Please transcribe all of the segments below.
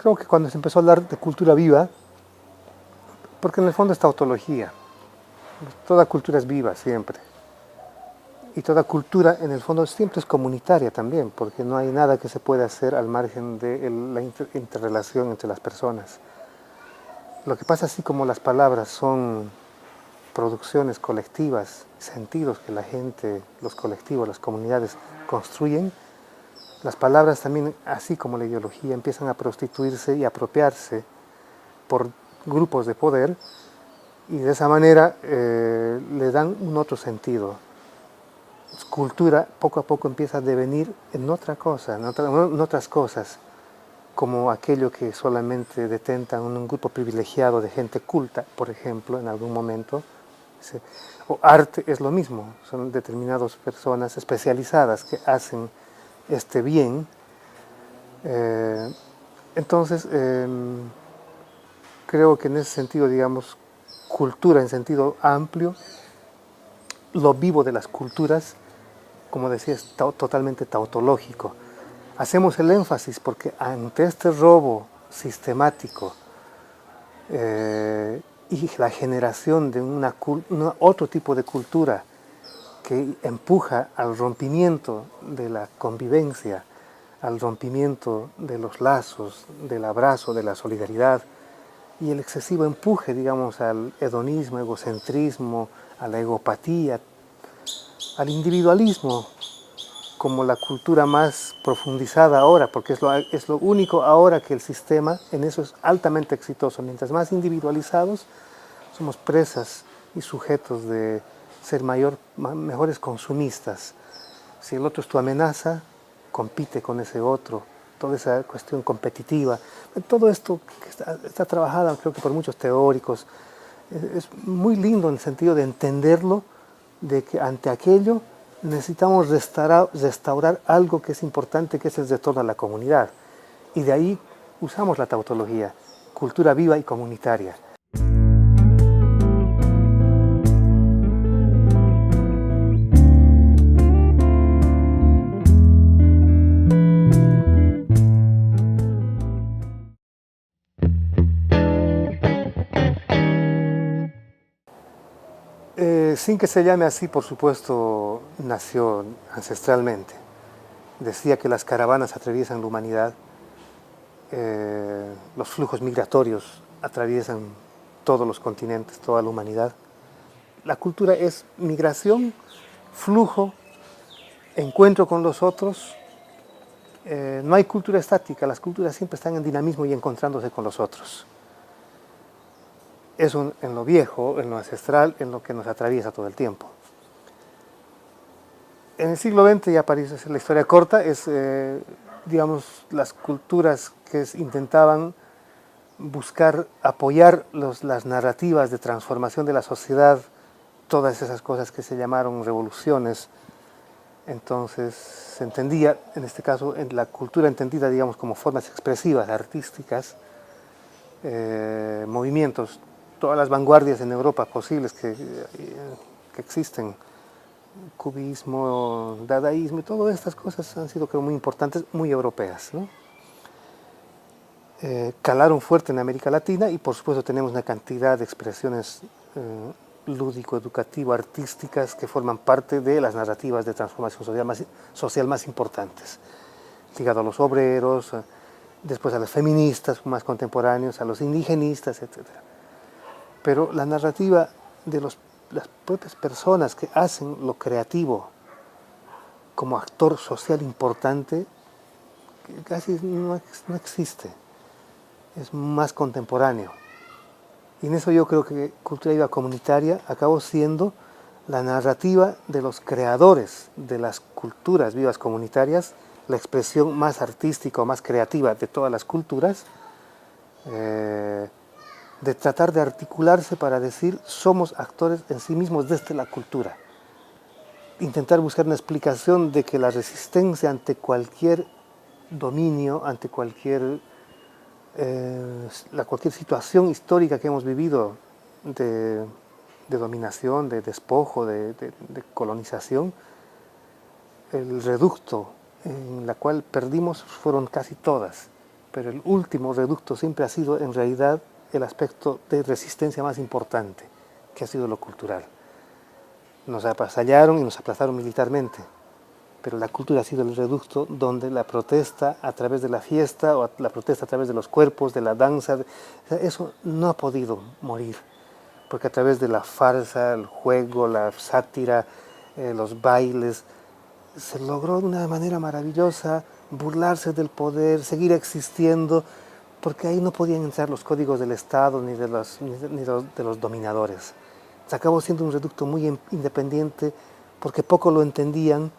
Creo que cuando se empezó a hablar de cultura viva, porque en el fondo es tautología, toda cultura es viva siempre. Y toda cultura en el fondo siempre es comunitaria también, porque no hay nada que se pueda hacer al margen de la interrelación entre las personas. Lo que pasa, así como las palabras son producciones colectivas, sentidos que la gente, los colectivos, las comunidades construyen, las palabras también, así como la ideología, empiezan a prostituirse y apropiarse por grupos de poder, y de esa manera le dan un otro sentido. Cultura poco a poco empieza a devenir en otra cosa, en otras cosas, como aquello que solamente detenta un grupo privilegiado de gente culta, por ejemplo, en algún momento. O arte es lo mismo, son determinadas personas especializadas que hacen este bien. Entonces, creo que en ese sentido, digamos, cultura en sentido amplio, lo vivo de las culturas, como decía, es totalmente tautológico. Hacemos el énfasis porque ante este robo sistemático y la generación de otro tipo de cultura que empuja al rompimiento de la convivencia, al rompimiento de los lazos, del abrazo, de la solidaridad, y el excesivo empuje, digamos, al hedonismo, egocentrismo, a la egopatía, al individualismo, como la cultura más profundizada ahora, porque es lo único ahora que el sistema en eso es altamente exitoso. Mientras más individualizados, somos presas y sujetos de ser mejores consumistas. Si el otro es tu amenaza, compite con ese otro. Toda esa cuestión competitiva. Todo esto que está trabajado, creo que por muchos teóricos, es muy lindo en el sentido de entenderlo, de que ante aquello necesitamos restaurar algo que es importante, que es el retorno a la comunidad. Y de ahí usamos la tautología, cultura viva y comunitaria. Sin que se llame así, por supuesto, nació ancestralmente. Decía que las caravanas atraviesan la humanidad, los flujos migratorios atraviesan todos los continentes, toda la humanidad. La cultura es migración, flujo, encuentro con los otros. No hay cultura estática, las culturas siempre están en dinamismo y encontrándose con los otros. Eso en lo viejo, en lo ancestral, en lo que nos atraviesa todo el tiempo. En el siglo XX, ya para hacer la historia corta, digamos, las culturas que intentaban buscar apoyar las narrativas de transformación de la sociedad, todas esas cosas que se llamaron revoluciones. Entonces se entendía, en este caso, en la cultura entendida, digamos, como formas expresivas, artísticas, movimientos, todas las vanguardias en Europa posibles que existen, cubismo, dadaísmo, y todas estas cosas han sido, creo, muy importantes, muy europeas, ¿no? Calaron fuerte en América Latina y por supuesto tenemos una cantidad de expresiones lúdico, educativo, artísticas que forman parte de las narrativas de transformación social más importantes, ligado a los obreros, después a las feministas más contemporáneos, a los indigenistas, etc. Pero la narrativa de las propias personas que hacen lo creativo como actor social importante casi no existe, es más contemporáneo. Y en eso yo creo que cultura viva comunitaria acabó siendo la narrativa de los creadores de las culturas vivas comunitarias, la expresión más artística o más creativa de todas las culturas, de tratar de articularse para decir somos actores en sí mismos desde la cultura. Intentar buscar una explicación de que la resistencia ante cualquier dominio, ante cualquier situación histórica que hemos vivido de dominación, de despojo, de colonización, el reducto en la cual perdimos fueron casi todas. pero el último reducto siempre ha sido en realidad el aspecto de resistencia más importante, que ha sido lo cultural. Nos avasallaron y nos aplazaron militarmente, pero la cultura ha sido el reducto donde la protesta a través de la fiesta o la protesta a través de los cuerpos, de la danza, eso no ha podido morir, porque a través de la farsa, el juego, la sátira, los bailes, se logró de una manera maravillosa burlarse del poder, seguir existiendo, porque ahí no podían entrar los códigos del Estado ni de los dominadores. Se acabó siendo un reducto muy independiente porque poco lo entendían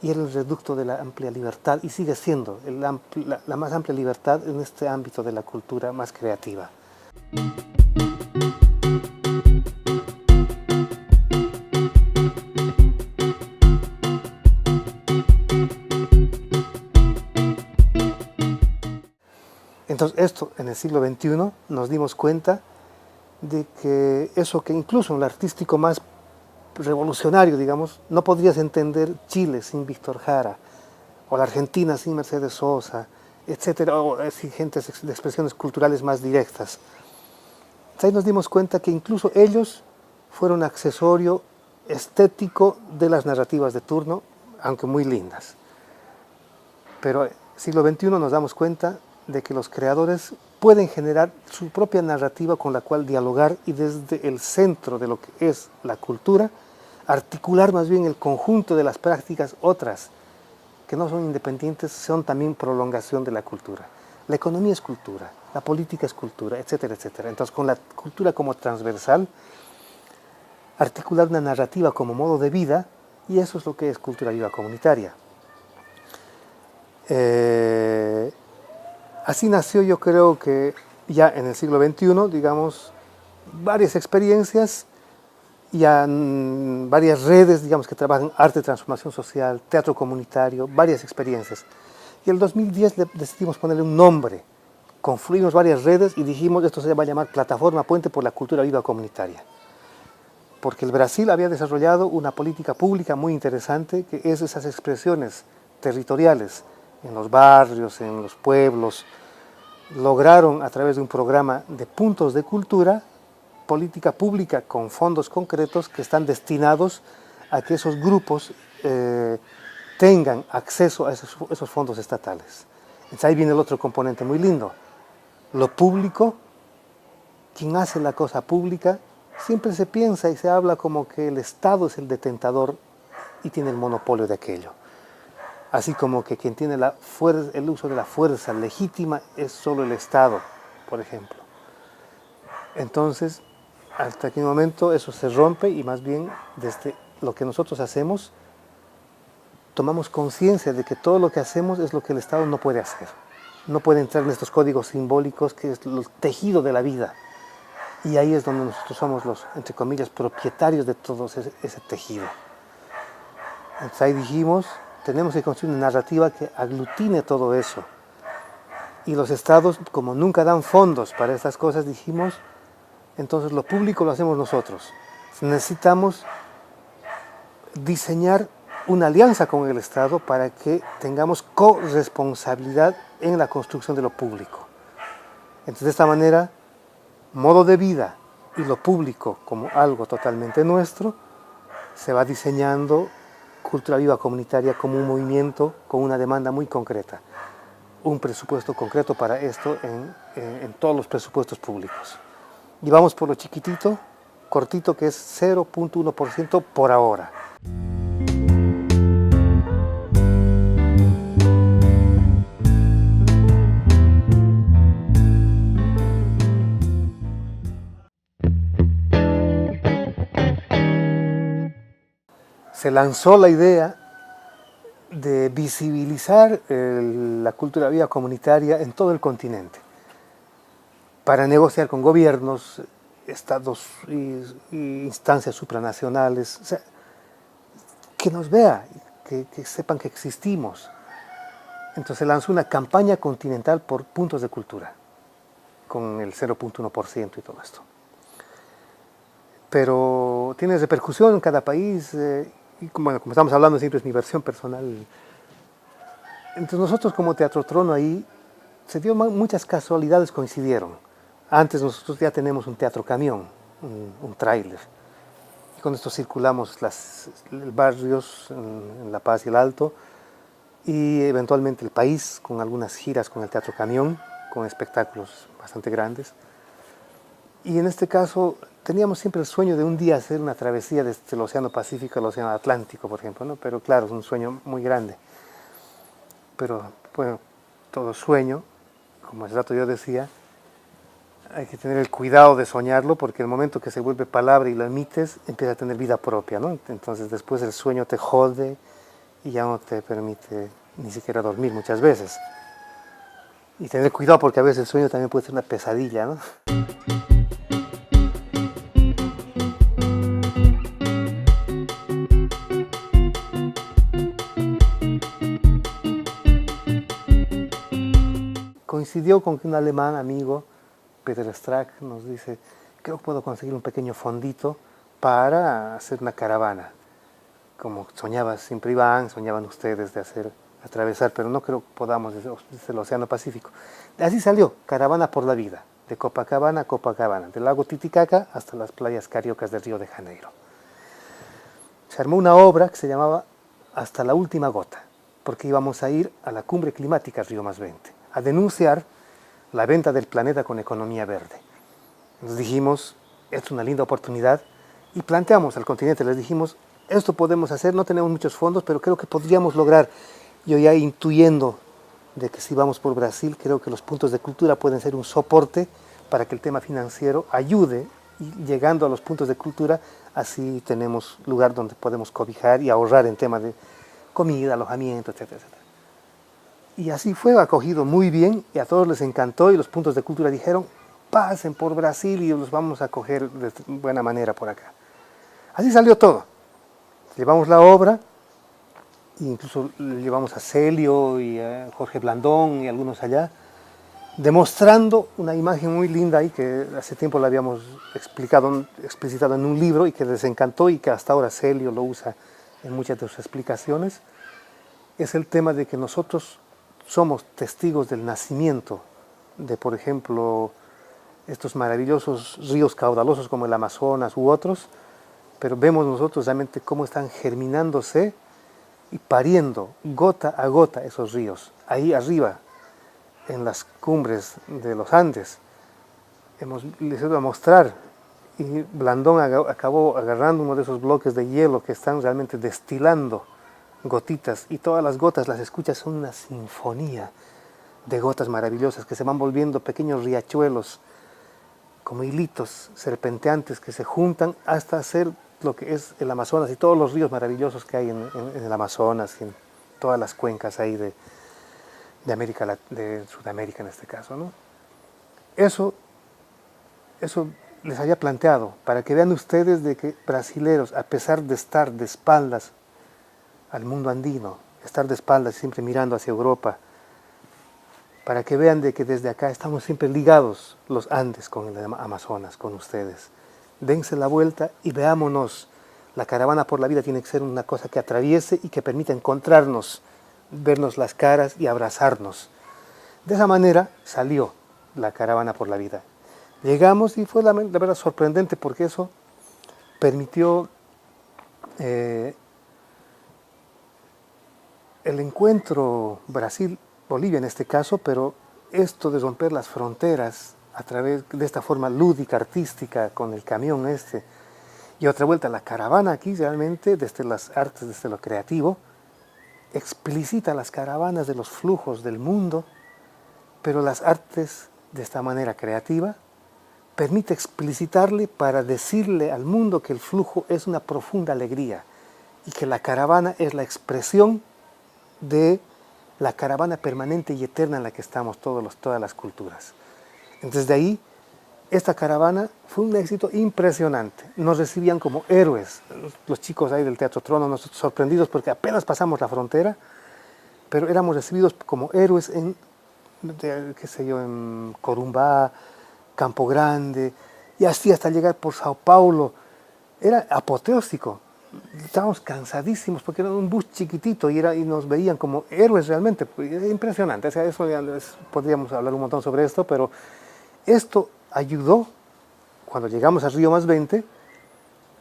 y era el reducto de la amplia libertad y sigue siendo la más amplia libertad en este ámbito de la cultura más creativa. Entonces esto en el siglo XXI nos dimos cuenta de que eso que incluso en lo artístico más revolucionario, digamos, no podrías entender Chile sin Víctor Jara, o la Argentina sin Mercedes Sosa, etcétera, o exigentes de expresiones culturales más directas. Entonces ahí nos dimos cuenta que incluso ellos fueron accesorio estético de las narrativas de turno, aunque muy lindas. Pero en el siglo XXI nos damos cuenta de que los creadores pueden generar su propia narrativa con la cual dialogar y desde el centro de lo que es la cultura, articular más bien el conjunto de las prácticas otras que no son independientes, son también prolongación de la cultura. La economía es cultura, la política es cultura, etcétera, etcétera. Entonces, con la cultura como transversal, articular una narrativa como modo de vida, y eso es lo que es cultura viva comunitaria. Así nació, yo creo que ya en el siglo XXI, digamos, varias experiencias, ya varias redes, digamos, que trabajan arte, transformación social, teatro comunitario, varias experiencias. Y en el 2010 decidimos ponerle un nombre, confluimos varias redes y dijimos, esto se va a llamar Plataforma Puente por la Cultura Viva Comunitaria. Porque el Brasil había desarrollado una política pública muy interesante, que es esas expresiones territoriales, en los barrios, en los pueblos, lograron a través de un programa de puntos de cultura, política pública con fondos concretos que están destinados a que esos grupos tengan acceso a esos fondos estatales. Entonces ahí viene el otro componente muy lindo. Lo público, quien hace la cosa pública, siempre se piensa y se habla como que el Estado es el detentador y tiene el monopolio de aquello. Así como que quien tiene el uso de la fuerza legítima es solo el Estado, por ejemplo. Entonces, hasta aquel momento eso se rompe y más bien desde lo que nosotros hacemos, tomamos conciencia de que todo lo que hacemos es lo que el Estado no puede hacer. No puede entrar en estos códigos simbólicos que es el tejido de la vida. Y ahí es donde nosotros somos los, entre comillas, propietarios de todo ese tejido. Entonces ahí dijimos, tenemos que construir una narrativa que aglutine todo eso. Y los estados, como nunca dan fondos para estas cosas, dijimos, entonces lo público lo hacemos nosotros. Necesitamos diseñar una alianza con el Estado para que tengamos corresponsabilidad en la construcción de lo público. Entonces, de esta manera, modo de vida y lo público como algo totalmente nuestro, se va diseñando cultura viva comunitaria como un movimiento con una demanda muy concreta. Un presupuesto concreto para esto en todos los presupuestos públicos. Y vamos por lo chiquitito, cortito, que es 0.1% por ahora. Se lanzó la idea de visibilizar la cultura viva comunitaria en todo el continente, para negociar con gobiernos, estados e instancias supranacionales, o sea, que nos vea, que sepan que existimos. Entonces se lanzó una campaña continental por puntos de cultura, con el 0.1% y todo esto. Pero tiene repercusión en cada país, y como estamos hablando siempre es mi versión personal. Entonces nosotros como Teatro Trono ahí se dio muchas casualidades coincidieron. Antes nosotros ya tenemos un teatro camión, un tráiler. Y con esto circulamos los barrios en La Paz y el Alto, y eventualmente el país, con algunas giras con el teatro camión, con espectáculos bastante grandes. Y en este caso teníamos siempre el sueño de un día hacer una travesía desde el Océano Pacífico al Océano Atlántico, por ejemplo, ¿no? Pero claro, es un sueño muy grande. Pero bueno, todo sueño, como hace rato yo decía, hay que tener el cuidado de soñarlo, porque el momento que se vuelve palabra y lo emites, empieza a tener vida propia, ¿no? Entonces después el sueño te jode y ya no te permite ni siquiera dormir muchas veces. Y tener cuidado porque a veces el sueño también puede ser una pesadilla, ¿no? Coincidió con que un alemán amigo, Peter Strack, nos dice: creo que puedo conseguir un pequeño fondito para hacer una caravana. Como soñaba siempre Iván, soñaban ustedes de atravesar, pero no creo que podamos desde el Océano Pacífico. Así salió, Caravana por la Vida, de Copacabana a Copacabana, del lago Titicaca hasta las playas cariocas de Río de Janeiro. Se armó una obra que se llamaba Hasta la Última Gota, porque íbamos a ir a la cumbre climática Río +20, a denunciar la venta del planeta con economía verde. Nos dijimos, es una linda oportunidad, y planteamos al continente, les dijimos, esto podemos hacer, no tenemos muchos fondos, pero creo que podríamos lograr. Yo ya intuyendo de que si vamos por Brasil, creo que los puntos de cultura pueden ser un soporte para que el tema financiero ayude, y llegando a los puntos de cultura, así tenemos lugar donde podemos cobijar y ahorrar en tema de comida, alojamiento, etcétera, etcétera. Y así fue, acogido muy bien, y a todos les encantó, y los puntos de cultura dijeron, pasen por Brasil y los vamos a acoger de buena manera por acá. Así salió todo. Llevamos la obra, e incluso llevamos a Celio y a Jorge Blandón y algunos allá, demostrando una imagen muy linda ahí que hace tiempo la habíamos explicitado en un libro y que les encantó, y que hasta ahora Celio lo usa en muchas de sus explicaciones. Es el tema de que nosotros somos testigos del nacimiento de, por ejemplo, estos maravillosos ríos caudalosos como el Amazonas u otros, pero vemos nosotros realmente cómo están germinándose y pariendo gota a gota esos ríos. Ahí arriba, en las cumbres de los Andes, les ido a mostrar, y Blandón acabó agarrando uno de esos bloques de hielo que están realmente destilando gotitas, y todas las gotas, las escuchas, son una sinfonía de gotas maravillosas que se van volviendo pequeños riachuelos, como hilitos serpenteantes que se juntan hasta hacer lo que es el Amazonas y todos los ríos maravillosos que hay en el Amazonas y en todas las cuencas ahí de Sudamérica en este caso, ¿no? Eso les había planteado, para que vean ustedes de que brasileros, a pesar de estar de espaldas al mundo andino, estar de espaldas siempre mirando hacia Europa, para que vean de que desde acá estamos siempre ligados los Andes con el Amazonas, con ustedes. Dense la vuelta y veámonos. La caravana por la vida tiene que ser una cosa que atraviese y que permita encontrarnos, vernos las caras y abrazarnos. De esa manera salió la caravana por la vida. Llegamos y fue la verdad sorprendente, porque eso permitió el encuentro Brasil-Bolivia en este caso, pero esto de romper las fronteras a través de esta forma lúdica, artística, con el camión y otra vuelta, la caravana aquí realmente, desde las artes, desde lo creativo, explicita las caravanas de los flujos del mundo, pero las artes de esta manera creativa permite explicitarle para decirle al mundo que el flujo es una profunda alegría y que la caravana es la expresión de la caravana permanente y eterna en la que estamos todas las culturas. Entonces de ahí, esta caravana fue un éxito impresionante. Nos recibían como héroes, los chicos ahí del Teatro Trono, nosotros sorprendidos porque apenas pasamos la frontera, pero éramos recibidos como héroes en Corumbá, Campo Grande, y así hasta llegar por Sao Paulo. Era apoteósico. estábamos cansadísimos porque era un bus chiquitito y nos veían como héroes realmente. Era impresionante. O sea, podríamos hablar un montón sobre esto, pero esto ayudó, cuando llegamos a Río más 20,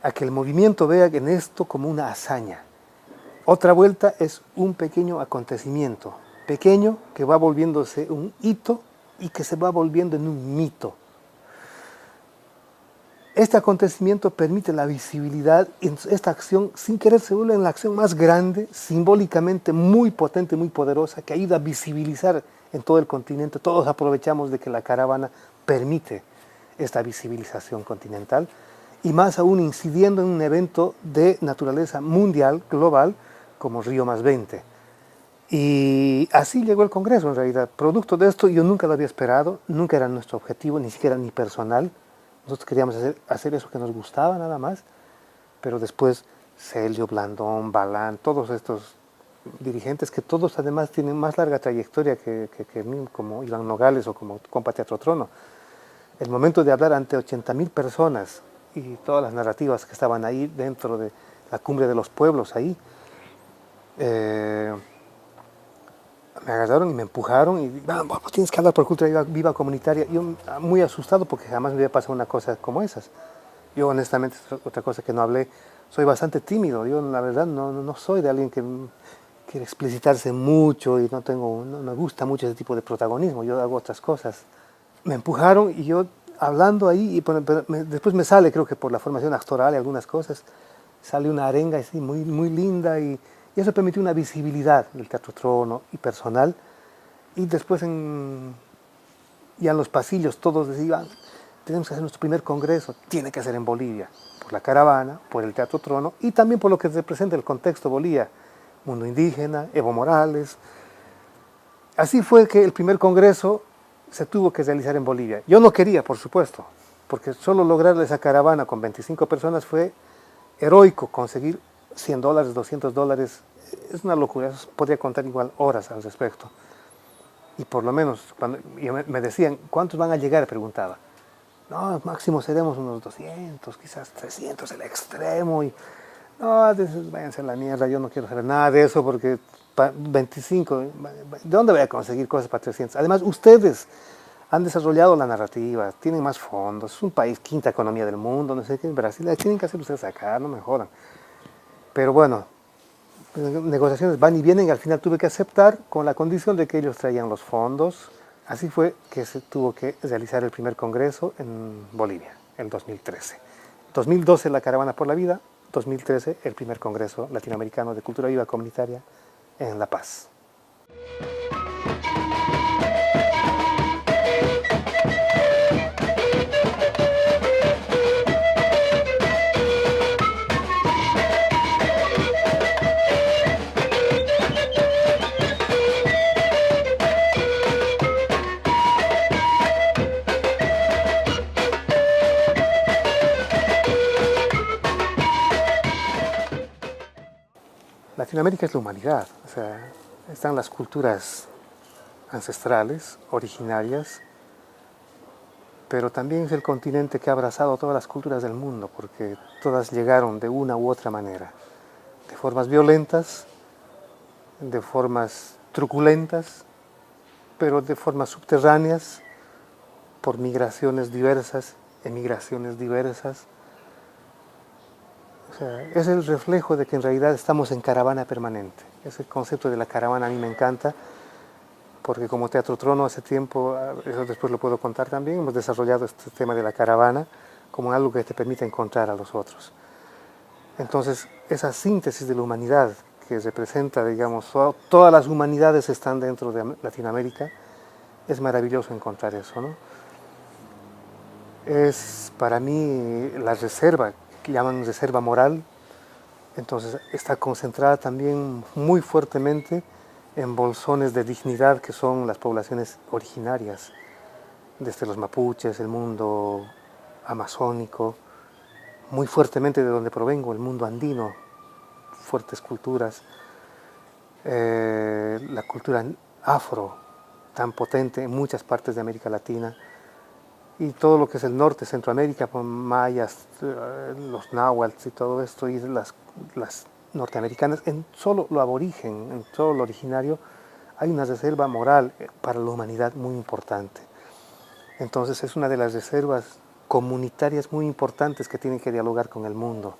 a que el movimiento vea en esto como una hazaña. Otra vuelta es un pequeño acontecimiento, pequeño que va volviéndose un hito y que se va volviendo en un mito. Este acontecimiento permite la visibilidad, y esta acción sin querer se vuelve en la acción más grande, simbólicamente muy potente, muy poderosa, que ayuda a visibilizar en todo el continente. Todos aprovechamos de que la caravana permite esta visibilización continental, y más aún incidiendo en un evento de naturaleza mundial, global, como Río más 20. Y así llegó el Congreso en realidad. Producto de esto yo nunca lo había esperado, nunca era nuestro objetivo, ni siquiera ni personal. Nosotros queríamos hacer eso que nos gustaba nada más, pero después Celio, Blandón, Balán, todos estos dirigentes que todos además tienen más larga trayectoria que mí, como Iván Nogales o como compa Teatro Trono. El momento de hablar ante 80.000 personas y todas las narrativas que estaban ahí dentro de la cumbre de los pueblos ahí, me agarraron y me empujaron y vamos, tienes que hablar por cultura viva comunitaria. Yo muy asustado porque jamás me había pasado una cosa como esas. Yo honestamente, otra cosa que no hablé, soy bastante tímido. Yo la verdad no soy de alguien que quiere explicitarse mucho y no me gusta mucho ese tipo de protagonismo. Yo hago otras cosas. Me empujaron y yo hablando ahí, después me sale, creo que por la formación actoral y algunas cosas, sale una arenga así muy linda y eso permitió una visibilidad del Teatro Trono y personal. Y después ya en los pasillos todos decían, tenemos que hacer nuestro primer congreso, tiene que ser en Bolivia, por la caravana, por el Teatro Trono y también por lo que representa el contexto Bolivia, mundo indígena, Evo Morales. Así fue que el primer congreso se tuvo que realizar en Bolivia. Yo no quería, por supuesto, porque solo lograr esa caravana con 25 personas fue heroico. Conseguir $100, $200, es una locura. Eso podría contar igual horas al respecto. Y por lo menos, cuando me decían, ¿cuántos van a llegar?, preguntaba. No, máximo seremos unos 200, quizás 300, el extremo. Y no, váyanse a la mierda, yo no quiero saber nada de eso porque 25, ¿de dónde voy a conseguir cosas para 300? Además, ustedes han desarrollado la narrativa, tienen más fondos, es un país, quinta economía del mundo, no sé qué, en Brasil, tienen que hacer ustedes acá, no me jodan. Pero bueno, negociaciones van y vienen y al final tuve que aceptar con la condición de que ellos traían los fondos. Así fue que se tuvo que realizar el primer congreso en Bolivia, en 2013. 2012 la Caravana por la Vida, 2013 el primer congreso latinoamericano de cultura viva comunitaria en La Paz. Latinoamérica es la humanidad, o sea, están las culturas ancestrales, originarias, pero también es el continente que ha abrazado todas las culturas del mundo, porque todas llegaron de una u otra manera, de formas violentas, de formas truculentas, pero de formas subterráneas, por migraciones diversas, emigraciones diversas. O sea, es el reflejo de que en realidad estamos en caravana permanente. Ese concepto de la caravana a mí me encanta, porque como Teatro Trono hace tiempo, eso después lo puedo contar también, hemos desarrollado este tema de la caravana como algo que te permite encontrar a los otros. Entonces, esa síntesis de la humanidad que representa, digamos, todas las humanidades están dentro de Latinoamérica, es maravilloso encontrar eso, ¿no? Es para mí la reserva, que llaman reserva moral, entonces está concentrada también muy fuertemente en bolsones de dignidad que son las poblaciones originarias, desde los mapuches, el mundo amazónico, muy fuertemente de donde provengo, el mundo andino, fuertes culturas, la cultura afro, tan potente en muchas partes de América Latina, y todo lo que es el norte, Centroamérica, con mayas, los náhuatl y todo esto, y las norteamericanas, en solo lo aborigen, en todo lo originario, hay una reserva moral para la humanidad muy importante. Entonces es una de las reservas comunitarias muy importantes que tienen que dialogar con el mundo.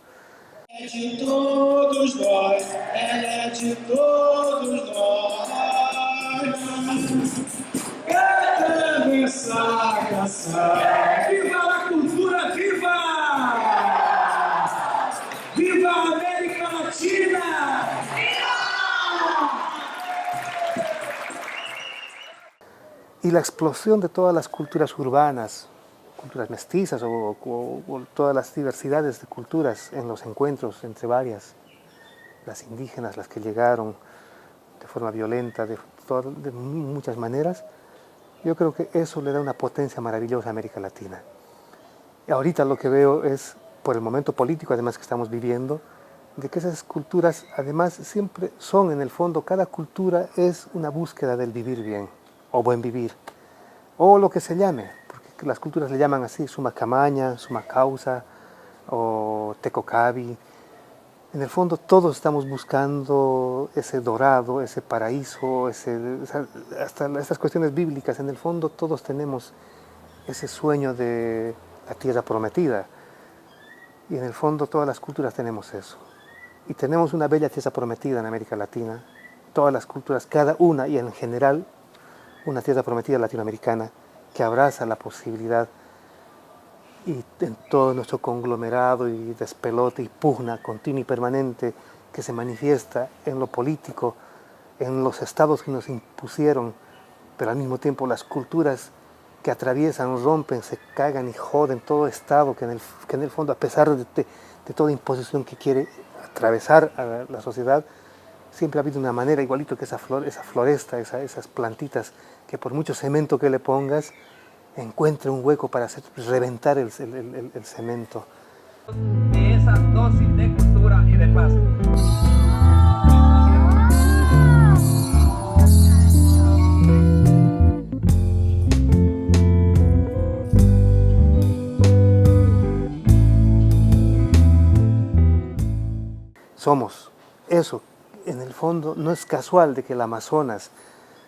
De todos nós, ela é de todos nós. Canta essa canção. Viva a cultura, viva! Viva a América Latina! Y la explosión de todas las culturas urbanas, culturas mestizas o todas las diversidades de culturas en los encuentros entre varias, las indígenas, las que llegaron de forma violenta, de muchas maneras, yo creo que eso le da una potencia maravillosa a América Latina. Y ahorita lo que veo es, por el momento político además que estamos viviendo, de que esas culturas además siempre son en el fondo, cada cultura es una búsqueda del vivir bien, o buen vivir, o lo que se llame, porque las culturas le llaman así, suma camaña, suma causa, o tecocabi. En el fondo todos estamos buscando ese dorado, ese paraíso, hasta estas cuestiones bíblicas, en el fondo todos tenemos ese sueño de la tierra prometida. Y en el fondo todas las culturas tenemos eso. Y tenemos una bella tierra prometida en América Latina, todas las culturas, cada una y en general una tierra prometida latinoamericana que abraza la posibilidad y en todo nuestro conglomerado y despelote y pugna continua y permanente que se manifiesta en lo político, en los estados que nos impusieron, pero al mismo tiempo las culturas que atraviesan, rompen, se cagan y joden todo estado que en el fondo, a pesar de toda imposición que quiere atravesar a la sociedad, siempre ha habido una manera, igualito que esa floresta, esas plantitas, que por mucho cemento que le pongas, encuentre un hueco para reventar el cemento. De esa dosis de cultura y de paz. Somos eso. En el fondo no es casual de que el Amazonas,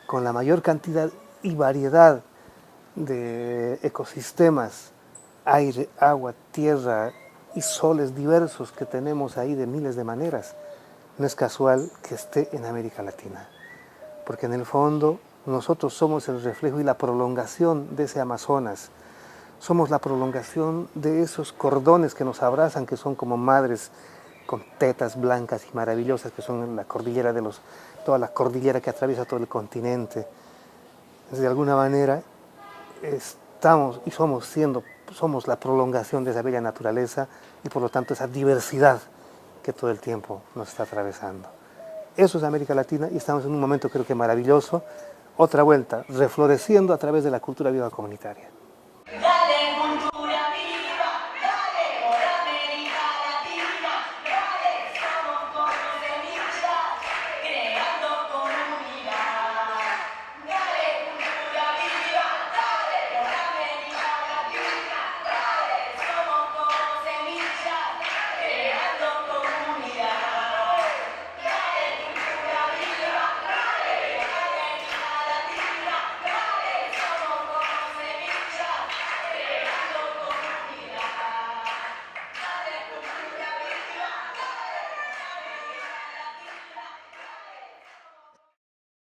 con la mayor cantidad y variedad de ecosistemas, aire, agua, tierra y soles diversos que tenemos ahí de miles de maneras, no es casual que esté en América Latina, porque en el fondo nosotros somos el reflejo y la prolongación de ese Amazonas, somos la prolongación de esos cordones que nos abrazan, que son como madres con tetas blancas y maravillosas, que son la cordillera toda la cordillera que atraviesa todo el continente. De alguna manera estamos y somos la prolongación de esa bella naturaleza y por lo tanto esa diversidad que todo el tiempo nos está atravesando. Eso es América Latina y estamos en un momento creo que maravilloso, otra vuelta, refloreciendo a través de la cultura viva comunitaria.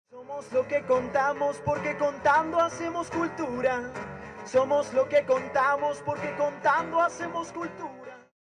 Somos lo que contamos porque contando hacemos cultura. Somos lo que contamos porque contando hacemos cultura.